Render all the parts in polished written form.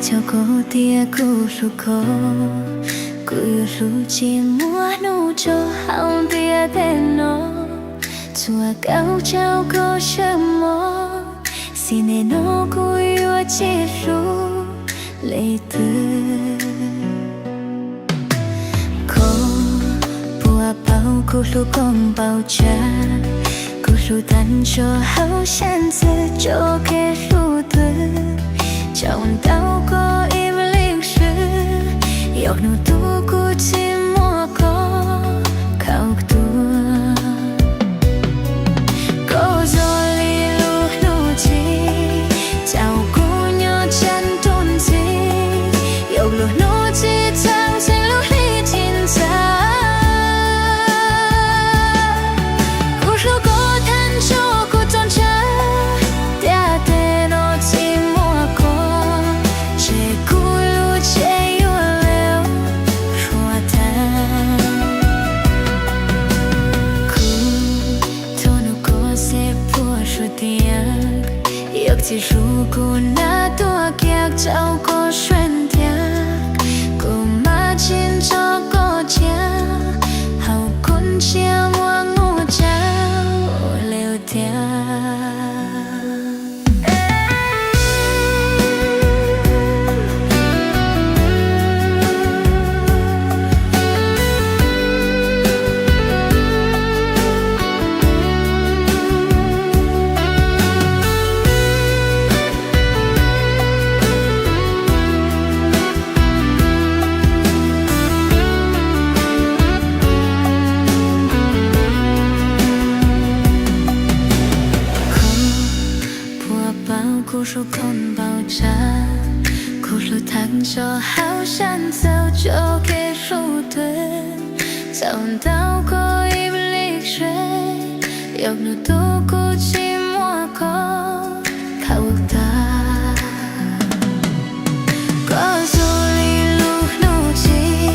cho cô tia cô lu cô cô lu chỉ mua nụ cho hao tia tên nó chùa cao trao cô chăm mò xin nên nó cô yêu chỉ lu lệ tư cô bùa bao cô lu con bao cha cô lu tan cho hao san sự cho cái lu tư trong tao có im lặng sự yêu nụ tu cô chỉ mua có khao tua cô rồi li lu lu chi chào cô nhớ chân tôn gì yêu lu nó chỉ chẳng xin lu li chín xa cô lu có thân cho cô tôn cha tia tên nó chỉ mua có che cô lu che yêu leo chua tan cô thôi nó có sẽ bùa rồi tiếng yêu chỉ ru cô na tua kia cháu có xuyên thiệt cô mà chín cho cô chia hậu con chia mua ngô cháu leo thiệt cô ru con bao cha cô lu thắng cho hao san sao cho cái ru tuyên dòng tao có im lặng rồi yêu nụ tu cô chỉ mua có khao ta có rồi li lu lu chi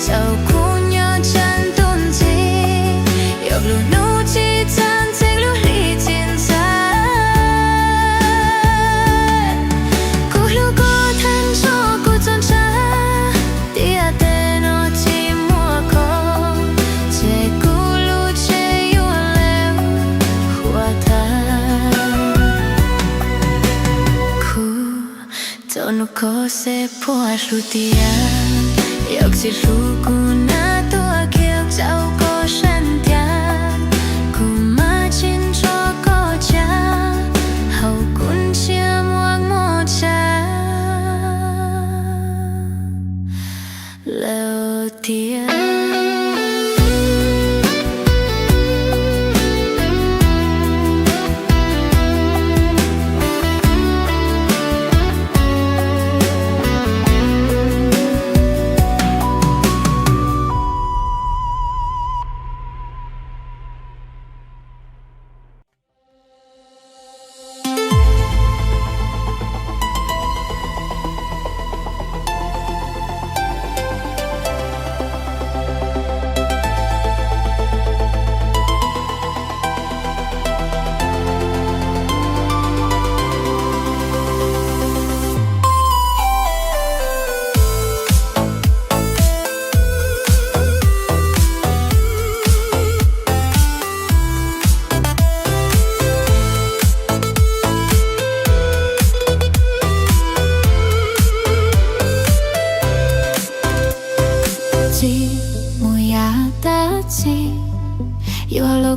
sao cô nhớ chân tôn gì yêu lu nu chỉ chân tình lu li chín xa no có sẽ bùa lu tia yêu chỉ ru cô na tua kia cháu có san thiệt cô mà chín cho có cha hậu con chia mua ngô cha leo tia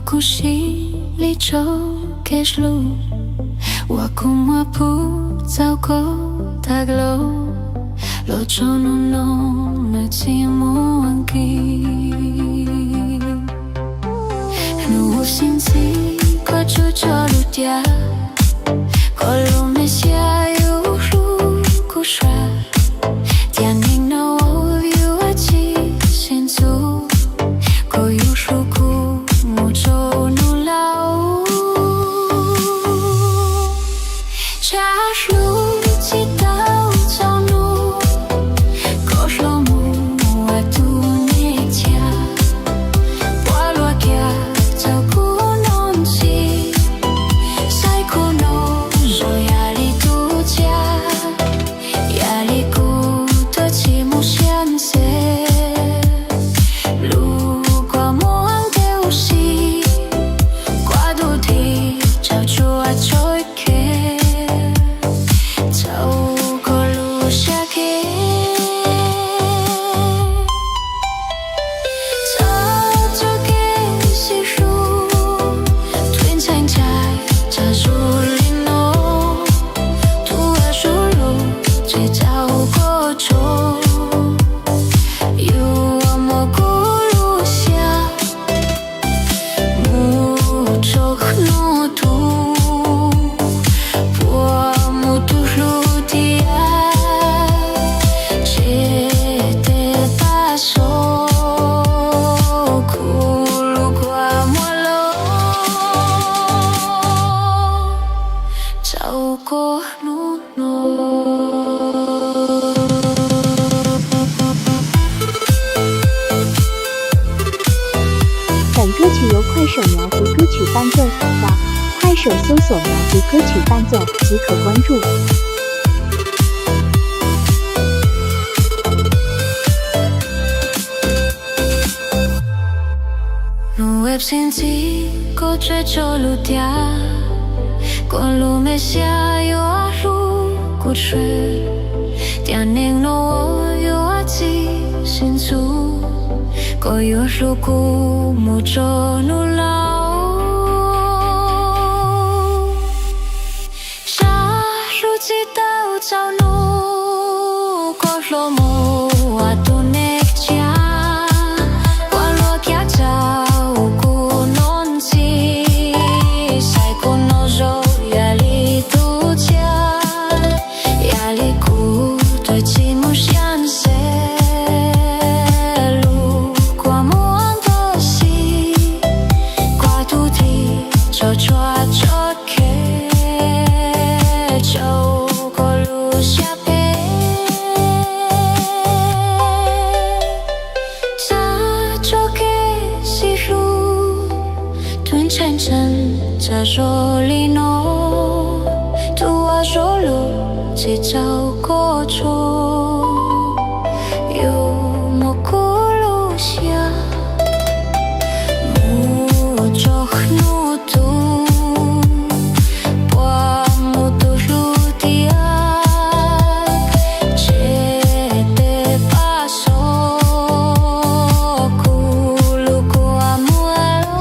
kushili cho keshlu wakumwa pu zauko taglo lo chono no na chimo anki no sinsi ko chu cho lutia ko lo mesia yo ru kushra tianing no you achi sensu ko yu shuku mucho no lao cha shu chi tao cho nu ko shlo mu a tu ne cha qua lo kia cho ku non chi sai 只找过错。本歌曲由快手苗族歌曲伴奏创造，快手搜索苗族歌曲伴奏即可关注。路未平地，过追求路掉，过路没下有啊路过去，点年路我有啊记心足，过有路古木着路老，下路记得找路过路木啊都那家。晨晨在手里弄，图啊手路只找过错，有么咕噜下，木着怒度，我木度路底啊，切得把手，咕噜咕啊木啊喽。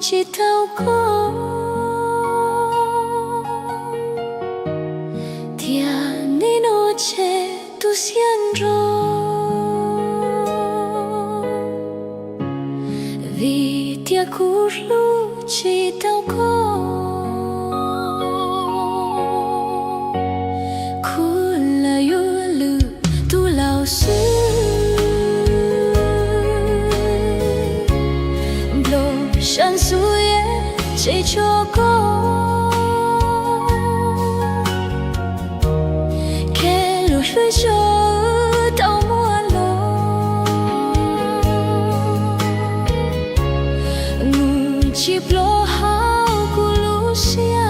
chỉ tao có tia ni noche tu siendo vì tia curlu chỉ tao có kula yulu tu lao sư sân suối chỉ cho con kẻ lùi lùi cho tao mua lo ngủ chỉ lo hao của lũ xia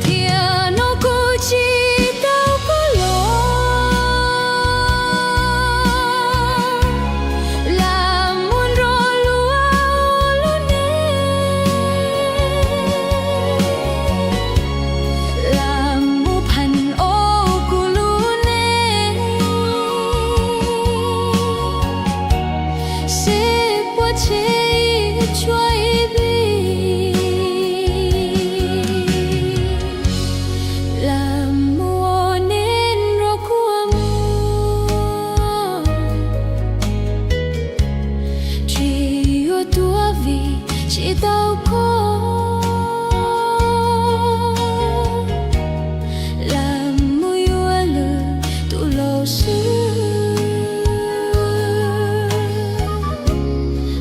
thì nó cô chỉ tao có lo chỉ tao có làm môi ua lờ tụ lầu sư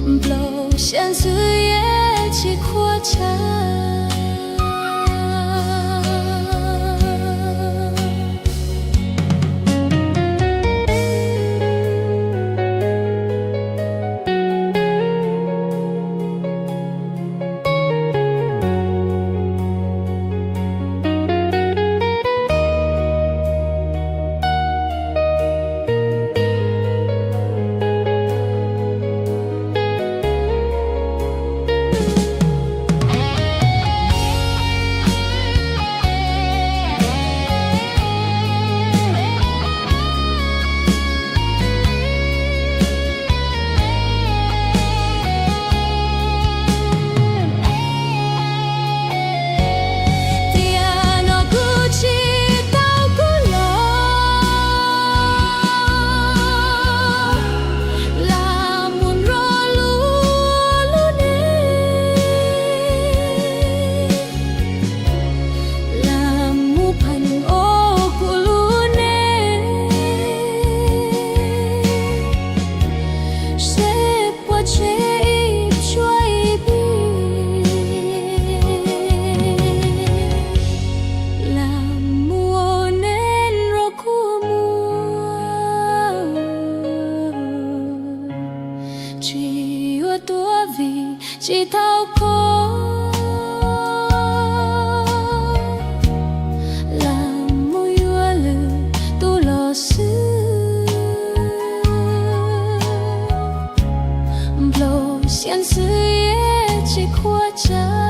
blow sen sư ye chỉ khoa cha chỉ tao có làm môi ua lờ tu lò sư blow xiên sư ye chỉ khoa cha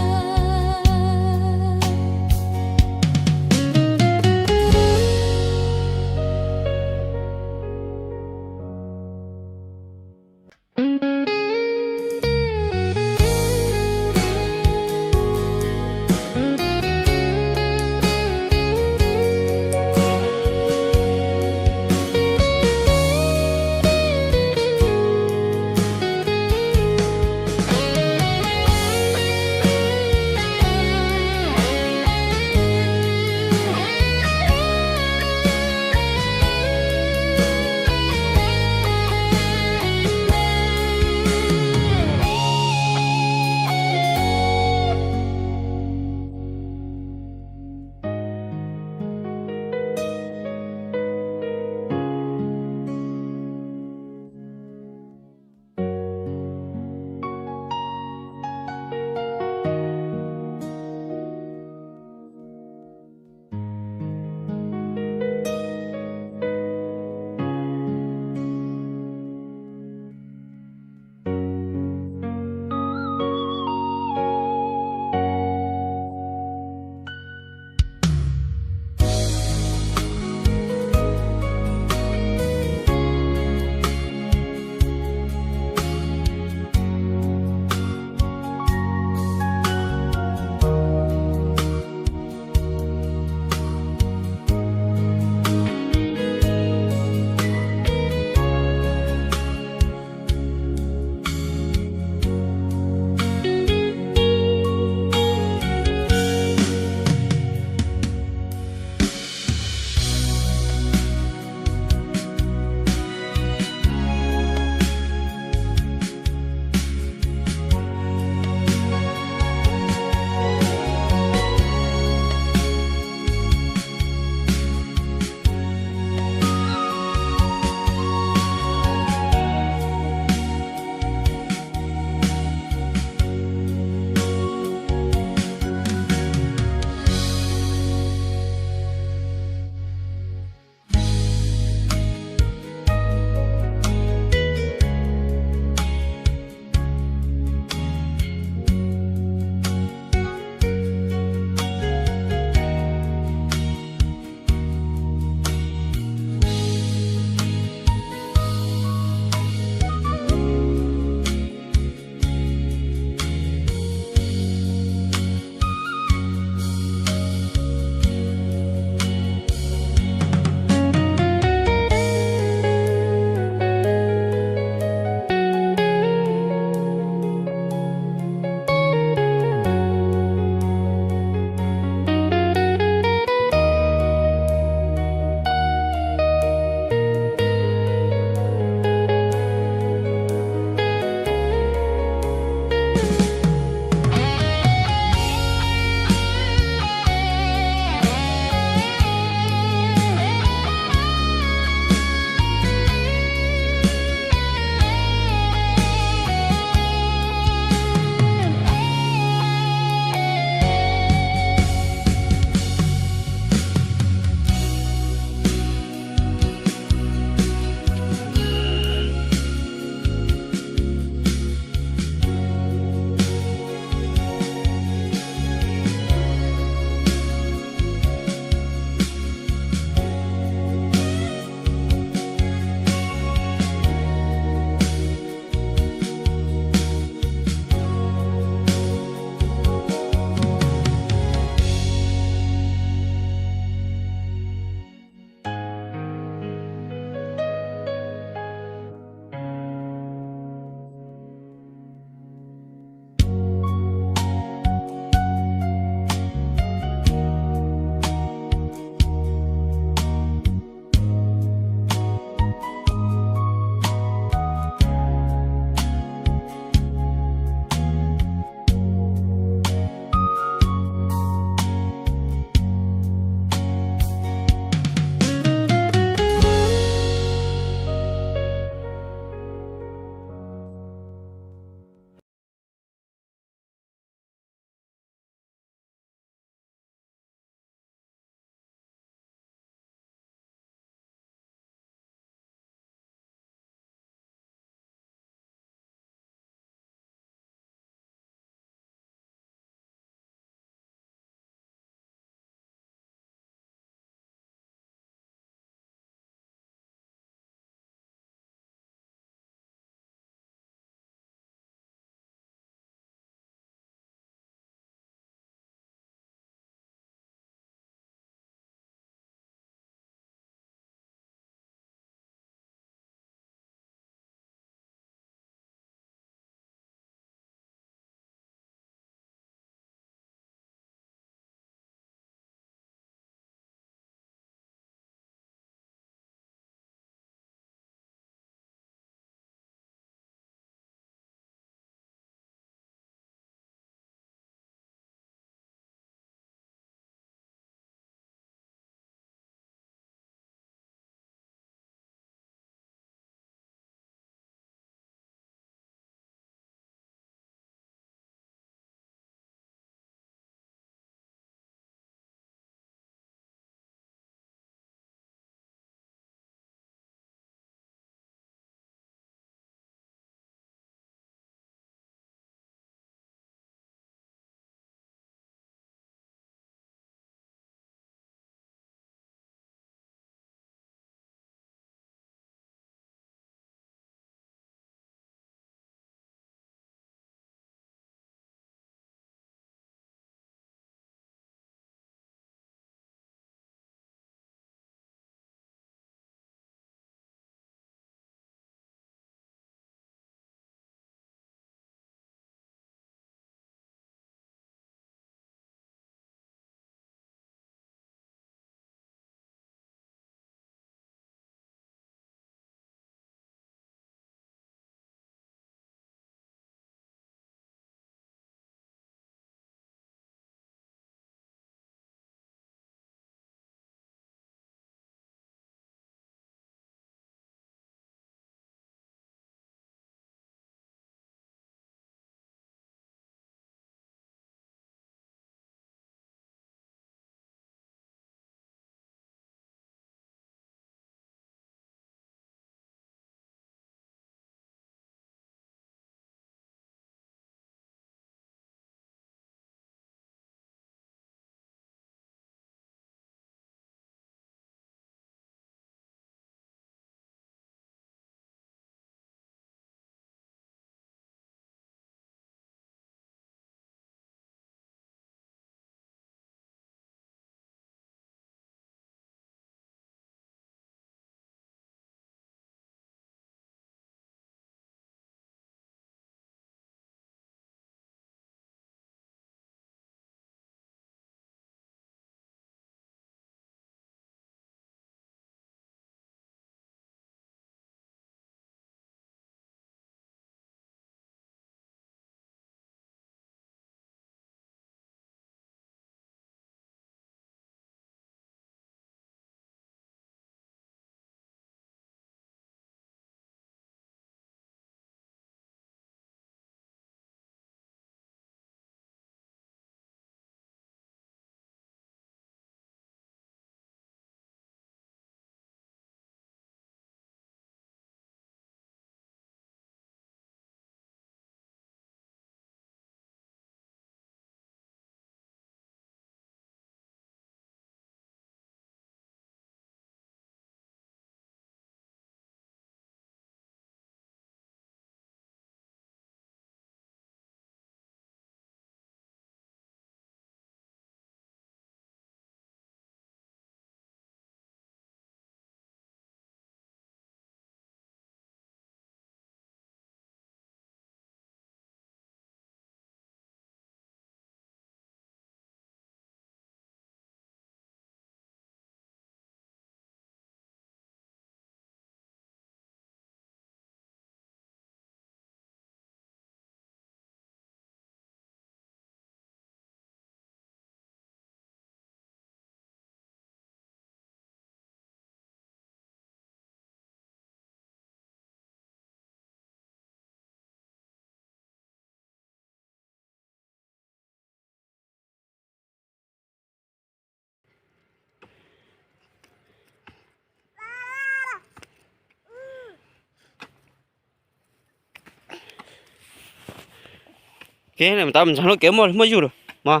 cái này mà tao mình chẳng nó kéo mua mua dù rồi mà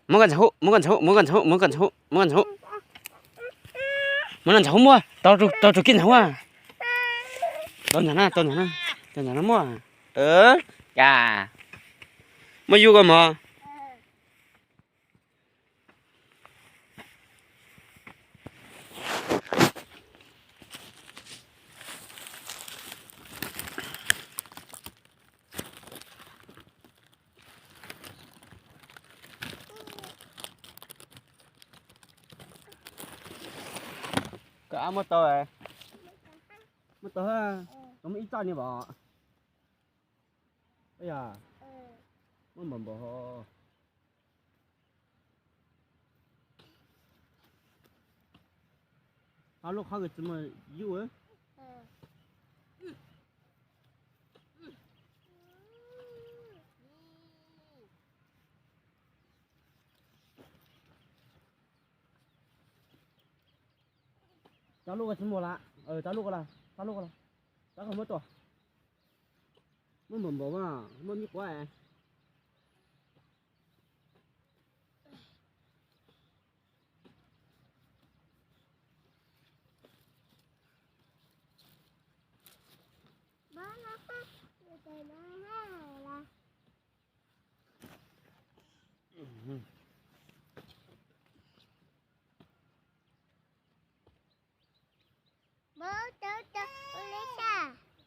muốn gần cháu muốn gần cháu muốn gần cháu muốn gần cháu muốn gần cháu muốn gần cháu mua tao chụp kinh cháu à tao nhà nó mua à mua dù cơ mà cả mất tao à mất tao ha có mấy ít tao như bỏ bây giờ mất mầm bỏ lúc họ cái gì mà yêu ấy cháu lúc cái gì mà lạ cháu lúc là cháu không mất tuổi mất mầm bỏ mà mất nhức quá à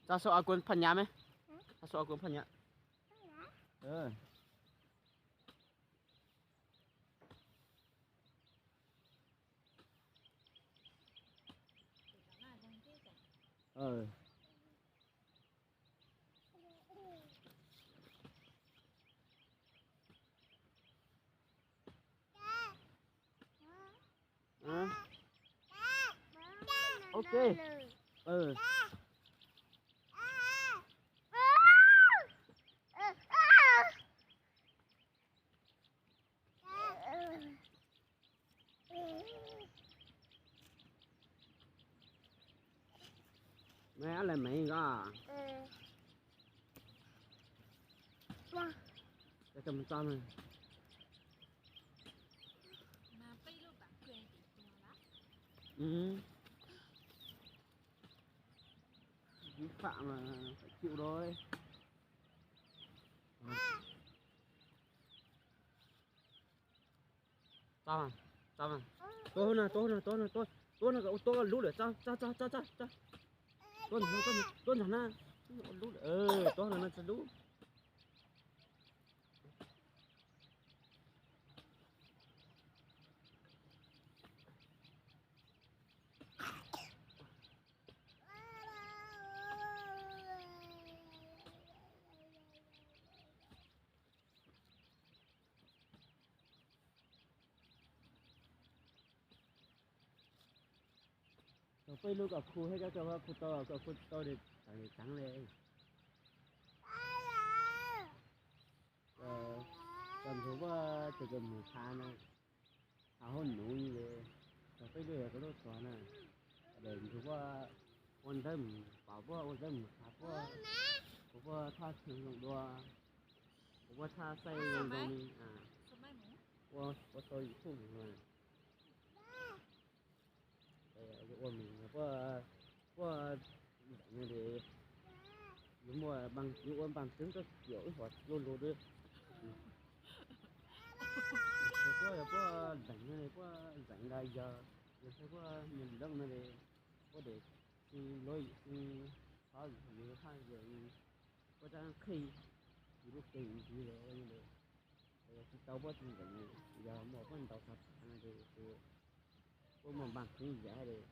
ta sợ quân phần nhà mấy ta sợ quân phần nhà ok mẹ là mày à cái tầm to này vi phạm là phải chịu thôi tao mà tôi là lú để cho tôi là nó lú tôi là nó sẽ lú bây lúc ở khu hay cho khu to để trắng lên còn số ba từ gần một tháng này hôn núi như vậy bây giờ có đôi xóa này để số ba ôn đâm bảo qua ôn đâm tháp qua tha thường dùng đua qua tha say dùng đi qua tôi không rồi ôn mình qua như thế những mùa bằng những ôn bằng chứng các kiểu hoặc luôn luôn đấy có rảnh này có rảnh đây giờ có mình đông này có để lối có gì hai giờ có đang khi lúc tiền gì đấy như thế thì tao bắt mình rảnh giờ một con tàu thật này thì có một bằng chứng giả đấy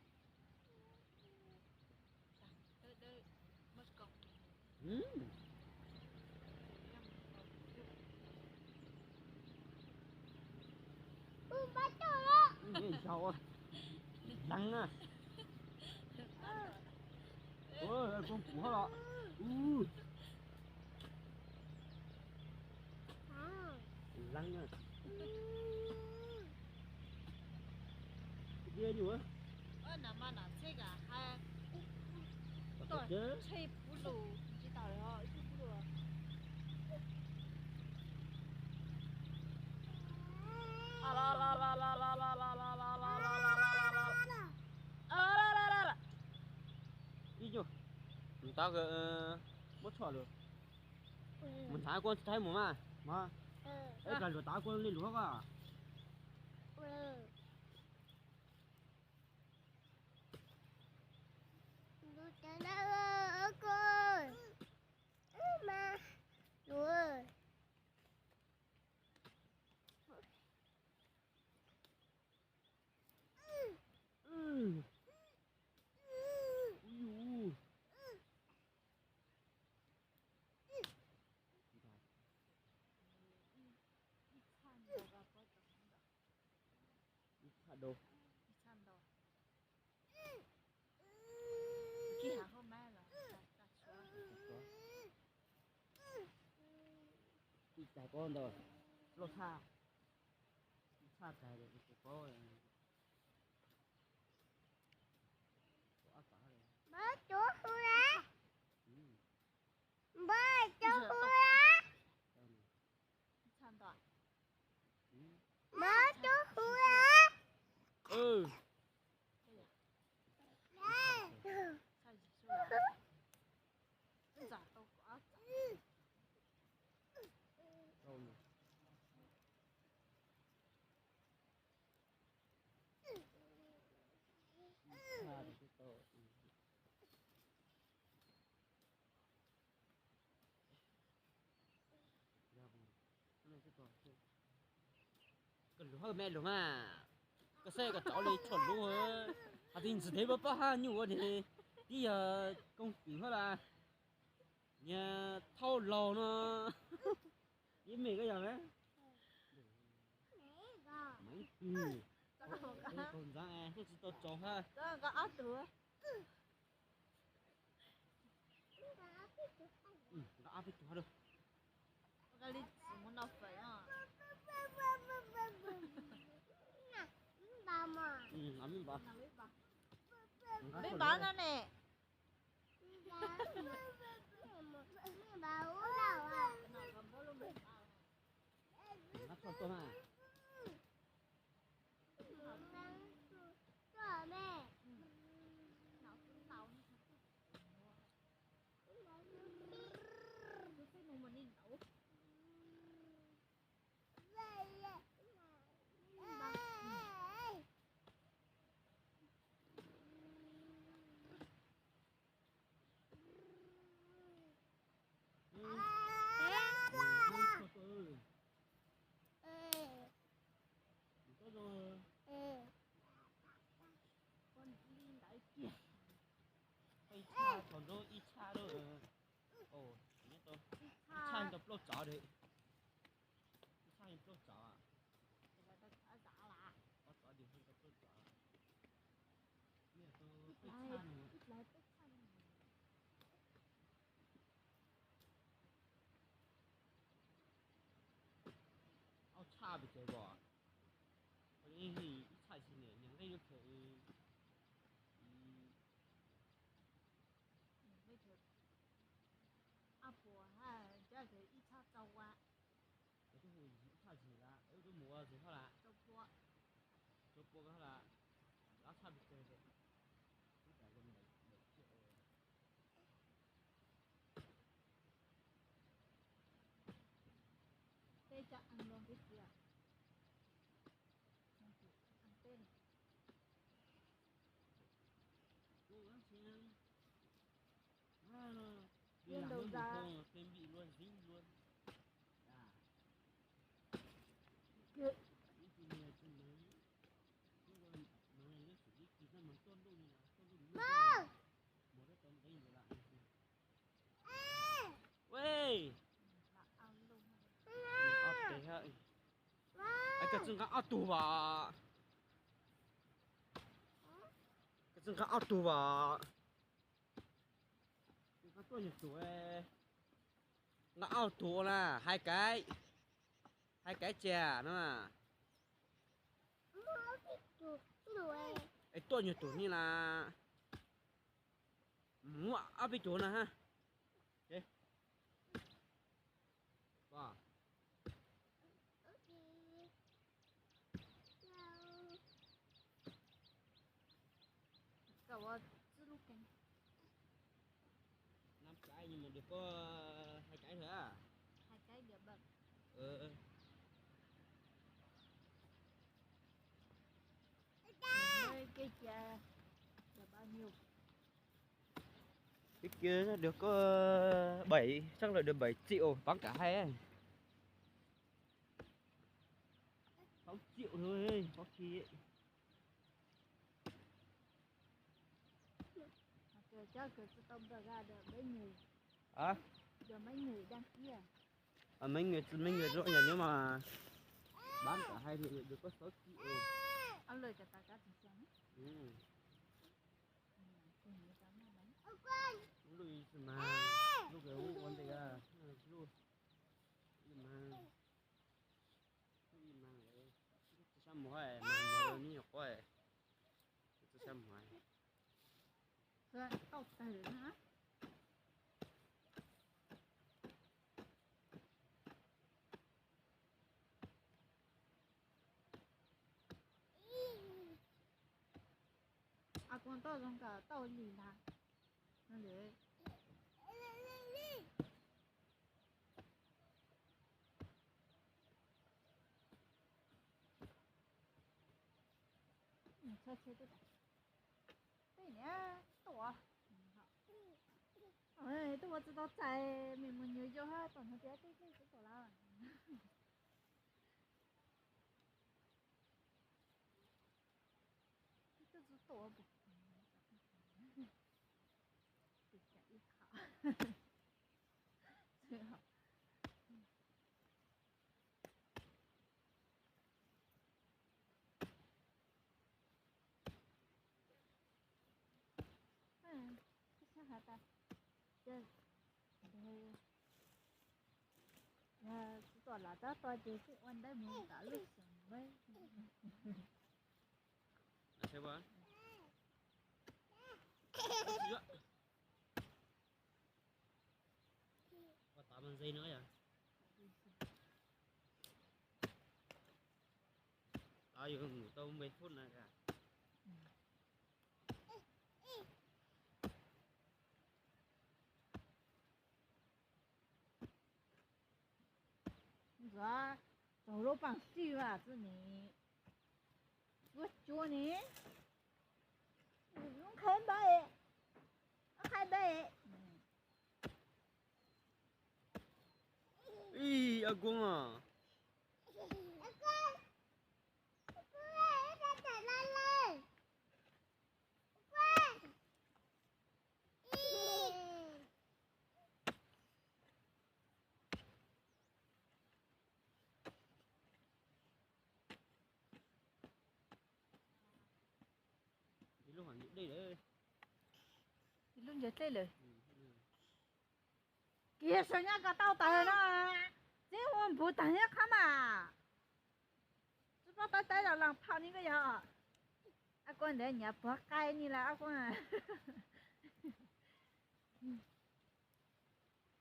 sao đắng à ôi con cú đó lăng à kia nhiều á nằm mà nằm xe cả hai chứ xe bút lù chỉ tao đấy họ bút lù tao cái mất chọn rồi mình thái con thái mồm mà ấy cả lúa tao con lên lúa à đồ Khi hàng hôm nay là đặt xuống. đi chạy con rồi lột xa chạy để có cá rồi Chăn đỏ. ừ Chăn gì xuống à? Giả đâu có. rồi xa thì cái to cái lúa mẹ lúa mà cái xe cái cháu lấy chuẩn lúa à thì chỉ thấy bắp ha nhiều thì bây giờ công ty hết là nhà thâu lò nó với mình cái gì đấy mấy còn ra à tôi chỉ tôi cho ha Đó có ớt nữa. nó áp được được Cái ly chỉ muốn nó phải à. ấm mình bảo Bên bán nó nè. Nó còn bố luôn bên bán. nó cho tôi ha Nó cũng tao như thế. Tôi thấy nó mà đi nấu. có rồi Con đi đấy kìa. ít cha còn đâu ít cha đâu ồ nhớ tôi ít cha nhập lô chó đấy ít cha nhập lô chó à Người ta đã giả là. có chó gì không có lô chó nhớ tôi ít cha nữa Ít lại ít chăn. áo cha bị chơi bỏ cái gì ít cha gì nè những cái được Bây giờ à bố ha, chắc là ít chăn trâu quá. cái gì ít cha gì là cái mùa gì thôi là Trâu bố. cho cô cái là áo cha bị chơi đấy cái cái này để Tê cho ăn luôn cái kia. Ăn tên. cô ăn xem đi làm luôn không thêm bị luôn dính luôn à Kệ. những cái này trên đấy nhưng mà nó này nó xử lý thì ra mình tôn luôn là tôn luôn một cái tôn đấy rồi lại喂 Là ăn luôn. ấp đấy hả anh cái chân cái ấp tù vào cái chân cái ấp tù vào cái tôi nhặt tù nó ấp tù là hai cái chè nữa mà cái tôi nhặt tù như là mua ấp bị tù nè ha đấy wow Cậu ơi, giữ lúc cánh. cái nhưng mà được có 2 cái thôi à. 2 cái được bậc. Ừ. Nơi cái chè là bao nhiêu? Cái kia nó được có 7, chắc là được 7 triệu bán cả hai ấy. 6 triệu thôi, có khi ấy. Kìa chắc cứ tông ra được mấy người. À? Giờ mấy người đăng ký à? Mấy người rõ nhỉ, nhưng mà bán cả hai thì được có 6 triệu. Ông lời cho ta cá thì xem ấy. Ừ. Người ta mới bán. Lúc mà lúc cái vấn đề à, lúc mà sao mỏi mà mỏi nhiều quá, sao mỏi. Rồi, tao tử nữa. À con tao trong cả tao lì là nó để chơi chơi tôi đây nè tổ ơi tôi chỉ tao chạy mình muốn nhớ cho ha toàn nó té cái tổ lao tôi chỉ tổ bụng tôi chạy ít khảo sao hả ta chơi tôi là tôi chỉ cái quan đấy muốn cả lúc sống với Sao vậy? Có 8 giây nữa à? Tao vừa ngủ tao mấy phút này cả. rồi走路bằng xì à这里我教你用开背开背 Ý, à Quân à. Đi lúc hoàng đi đấy. luôn giờ chơiเลยkia sao nhá cả tao tao nó chứ không bù tao nhá khám à chứ bắt tao tao là làm phao ní cái gì à con để nhà bỏ cái ní là à con à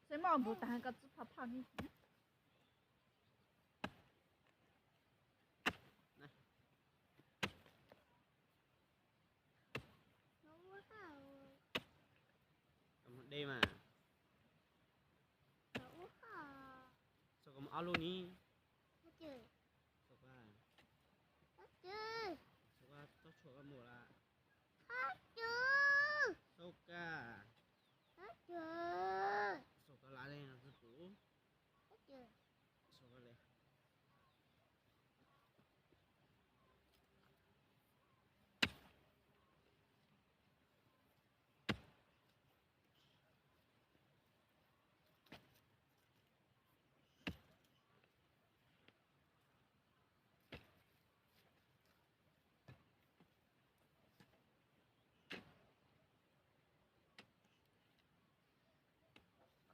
sao mà bù tao cái chút phao phao ní Cầm đây mà. Sao cầm alo ní? Sao qua? Sao qua tao chỗ cái mùa là? Sao cả? Sao cả lá đây là rất cũ. Sao cả đây?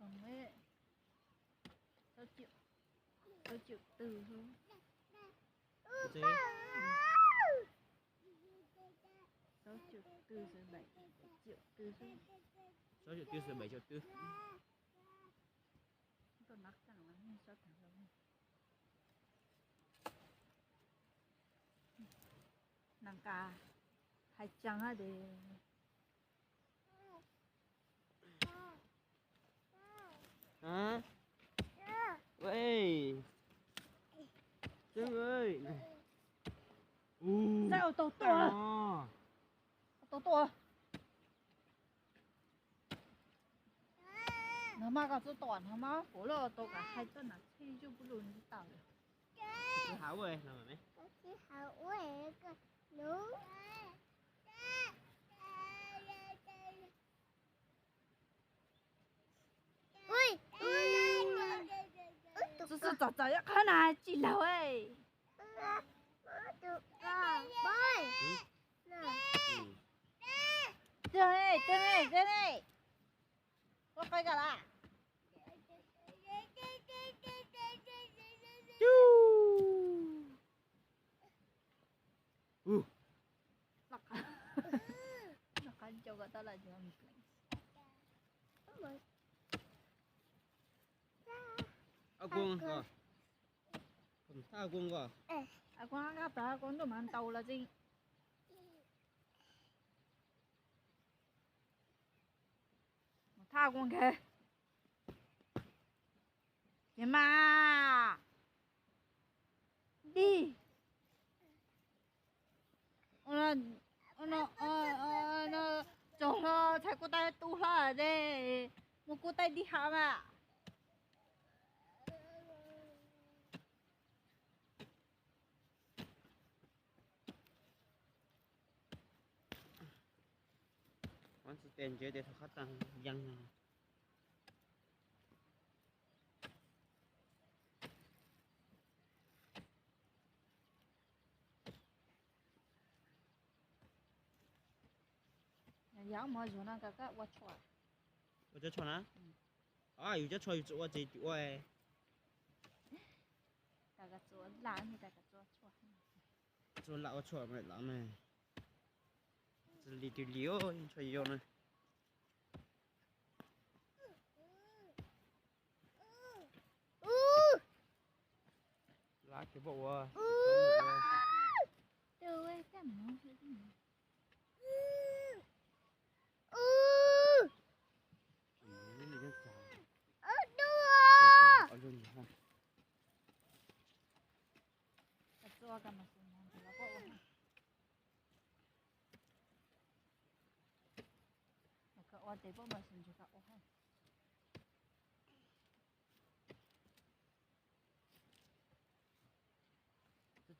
còn ấy 6 triệu từ không Gì? 6 triệu từ rồi 7 triệu từ thôi 6 triệu tư rồi 7 triệu tư. còn mắc chẳng là 6 tháng rồi nàng cà hay chẳng á để hả vậy Trương ơi sao tổ tổ à. tổ tổ nó mà có tổ tổ nó mà bố lo tổ cả hai chân là chơi chứ不论你到了 Chị Hảo ơi nào mày这是早早要看哪几楼哎？ Đây đây có cây cả là nó cắn cho người ta là gì quân rồi không sao quân rồi à con gặp ta con đồ mặn tàu là gì tha con kìa kìa mà đi nó chỗ nó thấy cô ta tu là đây một cô ta đi hả mà quán sự tiền chơi để khách tăng dân giáo mà rồi nó cả quá chua我这穿啊啊有这穿有我这喂 cả cái chỗ làm thì cả cái chỗ chua 做老我穿没老没这里的理由穿有呢拉给不我 đâu ấy cái món gì cái chỗ cái mà xong món thì nó có cái ở đây bao mà xong cho cái ở hay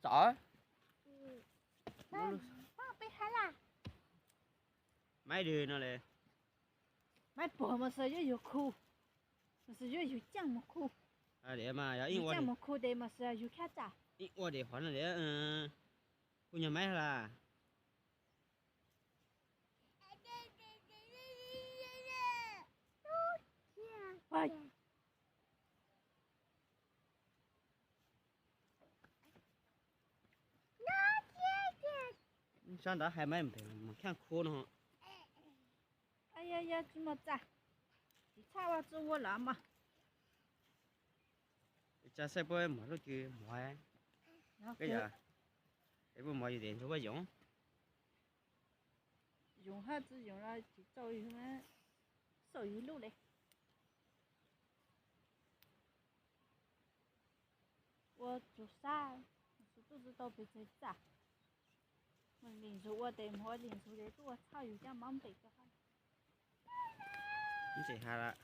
chó ba bị hay là mấy đứa nó này mấy bò mà sợ vô khu mà sợ vô chẳng một khu à để mà ya in chẳng một khu để mà sợ vô khác chả in我để khoản là để cô nhà máy là vậy sao đã hai mấy mà khang khô nó ai ya ya chú mà chả chỉ cha vào chú vô làm mà cha sẽ bơi mà lúc kia mỏi cái giờ để bơi mỏi gì điện cho bơi giống dùng hết chỉ dùng là chỉ cho gì mà sợi lúc đấy 我做啥？是肚子都被这炸。我零食我得买零食的，我操有点忙被个哈。 như vậy hà là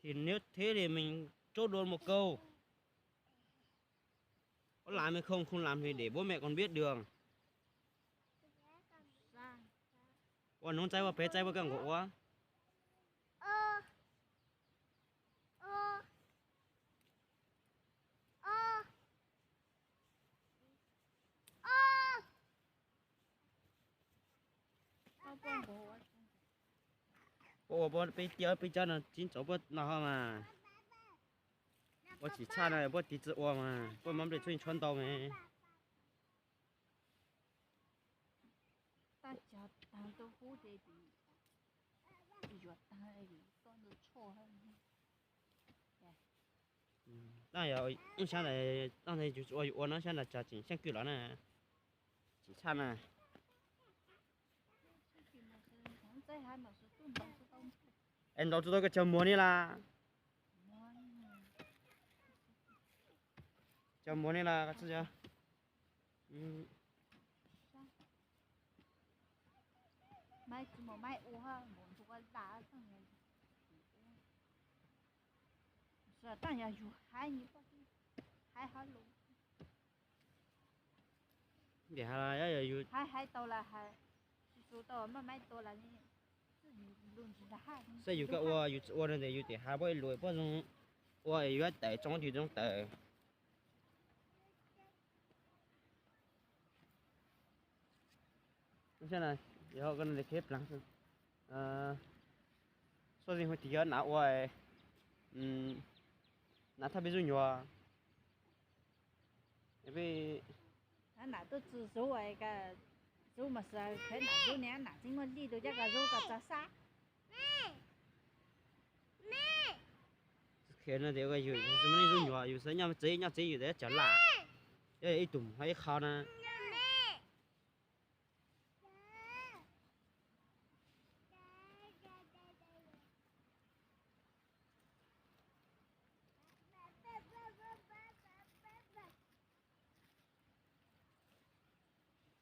thì nếu thế thì mình chốt luôn một câu có làm hay không không làm thì để bố mẹ còn biết đường còn nó chạy vào bé chạy vào càng gỗ quá bố bây giờ là chính chỗ bố nào mà bố chỉ cha này bố tí tự mà bố mắm để cho mình穿刀mà大家当都好得比，比较当那个当都错很。 那要用现在刚才就是我那现在家境先够了呢，几差呢？ 在还没是炖到是冬菜。em đâu tôi cái chồng mua này là chồng mua này là cái gì à? mai chỉ một mai uống ha muốn thuộc cái đá thằng này giờ tao nhà dù hai như bao hai luôn để hai là yêu hai tàu là hai số tàu mà mai tàu là như luôn chỉ là hai sẽ yêu cái ô yêu ô này yêu để hai bao lùi bao giống ô yêu tại trong thì trong tại thế này giờ cái này khép lắm số gì hồi thì nào ô nào thay bây giờ nhiều vì nãy tôi chỉ số ấy cái số mà sao thế nào số này nãy chính mình đi được chắc là số cả giá sát khi nó đều cái yêu什么那种nhiều有时候人家有的叫辣一动还一烤呢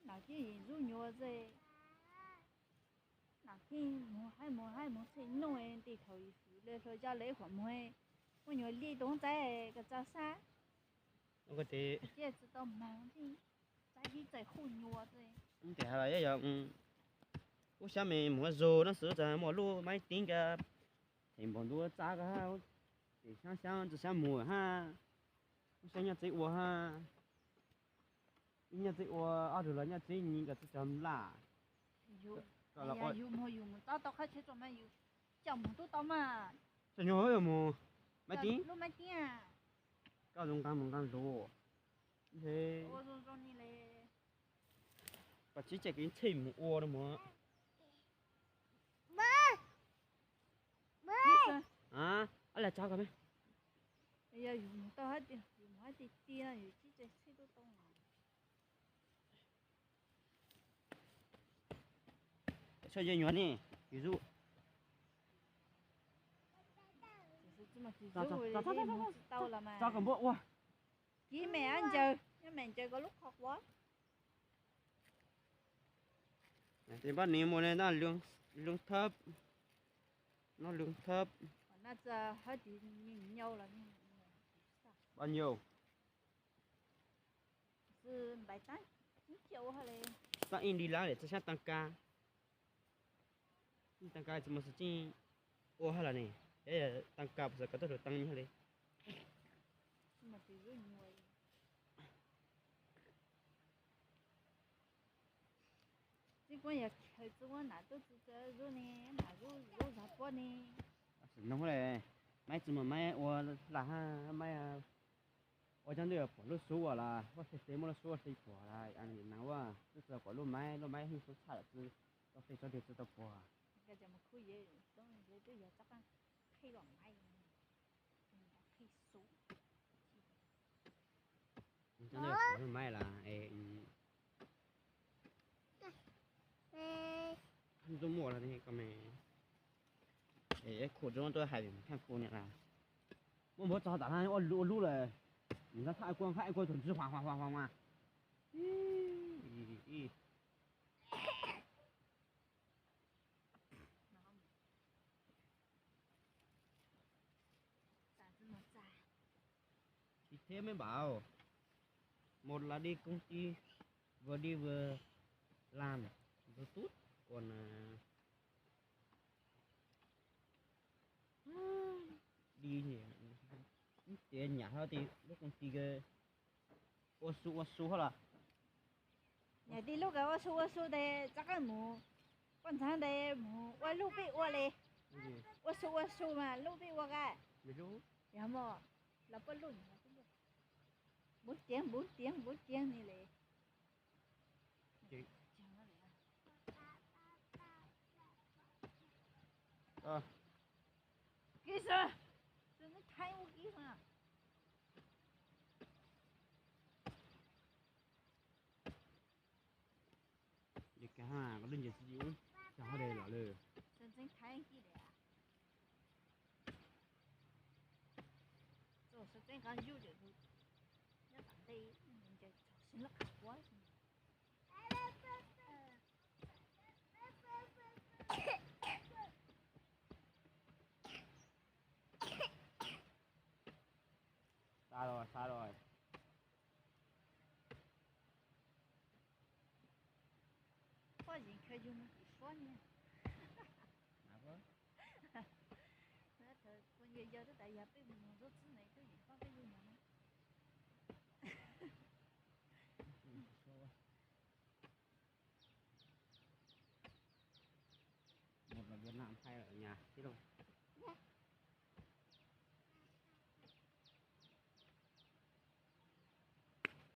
哪天入牛子，哪天摸谁弄的地头一副，来说叫来还摸，我牛立冬在个早上，我得也知道忙的，再去再混牛子，để hai là giờ我下面摸肉那时候在摸路买点个，天帮多炸个哈，得想只想摸哈，我想要这我哈。人家这我阿头人家这你个是怎啦？有，哎呀有么，到开车做么有，叫么都到嘛，这鸟有么？买点？路买点，搞种干路，嘿，我说你嘞，把直接给你吹木窝了么？医生，啊，阿来找个没？哎呀有么到还点点啊，有几只车都到。小姐员呢？比如，就是这么去做的，你知道了嘛？找个么哇？几名anh chờ, nhưng mình chờ có lúc học quá. Thì bắt niệm một này nó lương thấp, nó lương thấp. Nó giờ hết thì nhìn nhau là Bao nhiêu? Từ 7-8 triệu hay là Tăng in đi lá để cho tăng ca. Tăng ca thì mà sẽ chỉ ô hay là này, thế là tăng ca bây giờ có thể tăng như thế này. mà từ rất nhiều. Chỉ có nhà thời chỉ có nãy tôi chỉ rồi nè, mà rồi rất quá nè. Nó không này, mấy chỉ mà mấy ô là ha mấy ô chẳng được bỏ lúc số là, có thể xem một số thì bỏ lại anh nhìn nào à, tức là bỏ lúc mấy hình số sai là chứ, có thể cho được cho tập bỏ. Cái giờ mà khui vậy, tôi giờ chắc ăn khay lòng may, khay số. Chẳng được bỏ lúc mấy là không giống mùa là thế còn mày khổ cho tôi hay thằng cô này là muốn cho tao hai ô lú là người ta khai quang thuần chứ hoàng mà thì thế mới bảo một là đi công ty vừa đi vừa làm vừa tốt còn đi nhỉ tiền nhà thôi thì lúc công ty cái ô su hết là nhà đi lúc cái ô su đây chắc là mù con thằng đây mù ô lúc bị ô lê ô su mà lúc bị ô cái mấy lúc dạ mà là có luôn bốn tiếng này lệ kỹ sư đừng có thay một kỹ mà thì cả hai có đơn giản gì cũng chẳng có đề là lời chân chính thay kỹ đấy à 说真刚有这个，那反对人家行了看我。xa rồi 我人可就没说呢。哪个那他我也要的大家被弄着之内个地方被有呢。说吧một là Việt Nam hai ở nhà thế rồi